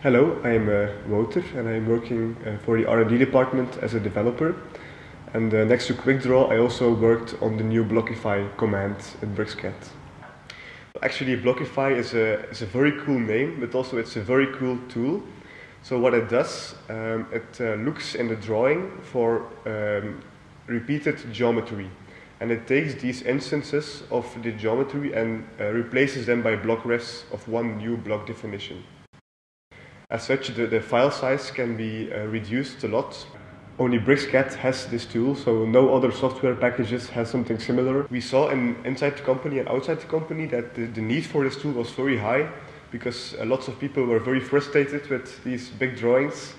Hello, I'm Wouter and I'm working for the R&D department as a developer. And next to QuickDraw, I also worked on the new Blockify command in BricsCAD. Actually, Blockify is a very cool name, but also it's a very cool tool. So what it does, it looks in the drawing for repeated geometry. And it takes these instances of the geometry and replaces them by block refs of one new block definition. As such, the file size can be reduced a lot. Only BricsCAD has this tool, so no other software packages has something similar. We saw inside the company and outside the company that the need for this tool was very high because lots of people were very frustrated with these big drawings.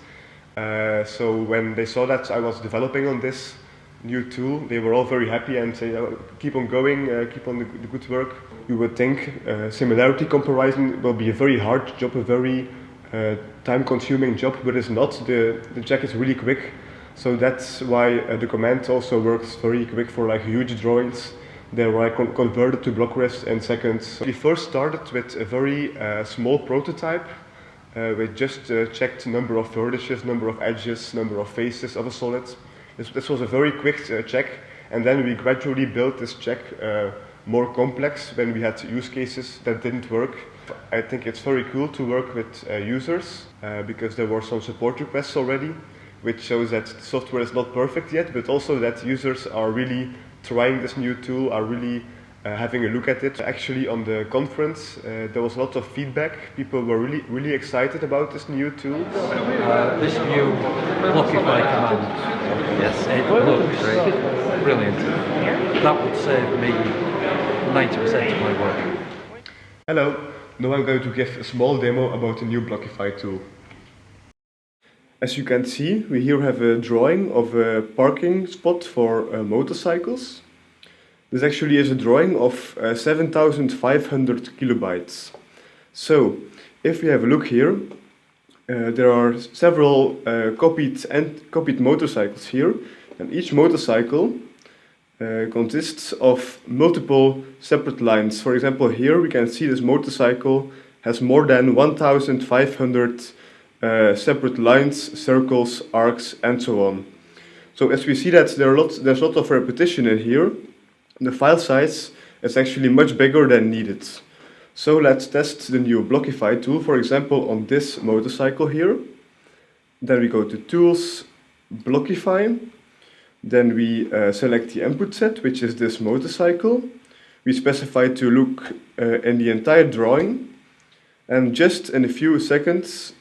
So when they saw that I was developing on this new tool, they were all very happy and say, oh, keep on going, keep on the good work. You would think similarity comparison will be a very hard job, a very time-consuming job, but it's not. The check is really quick, so that's why the command also works very quick for like huge drawings. They were converted to block refs in seconds. We first started with a very small prototype. We just checked number of vertices, number of edges, number of faces of a solid. This was a very quick check, and then we gradually built this check more complex when we had use cases that didn't work. I think it's very cool to work with users because there were some support requests already, which shows that the software is not perfect yet, but also that users are really trying this new tool, are really having a look at it. Actually, on the conference, there was a lot of feedback. People were really excited about this new tool. This new Blockify command, yes, it looks brilliant. That would save me 90% of my work. Hello, now I'm going to give a small demo about the new Blockify tool. As you can see, we here have a drawing of a parking spot for motorcycles. This actually is a drawing of 7,500 kilobytes. So, if we have a look here, there are several copied motorcycles here, and each motorcycle consists of multiple separate lines. For example, here we can see this motorcycle has more than 1,500 separate lines, circles, arcs, and so on. So as we see that there's a lot of repetition in here, the file size is actually much bigger than needed. So let's test the new Blockify tool, for example, on this motorcycle here. Then we go to Tools, Blockify. Then we select the input set, which is this motorcycle. We specify to look in the entire drawing. And just in a few seconds,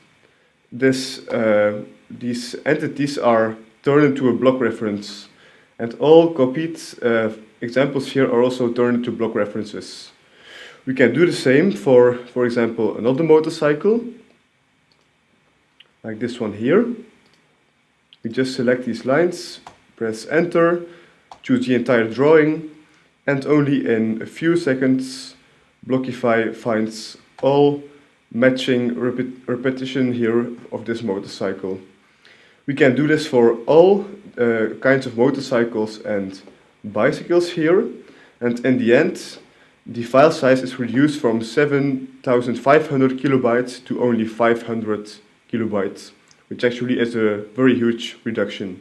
these entities are turned into a block reference. And all copied examples here are also turned into block references. We can do the same for example, another motorcycle, like this one here. We just select these lines, press enter, choose the entire drawing, and only in a few seconds Blockify finds all matching repetition here of this motorcycle. We can do this for all kinds of motorcycles and bicycles here, and in the end the file size is reduced from 7,500 kilobytes to only 500 kilobytes, which actually is a very huge reduction.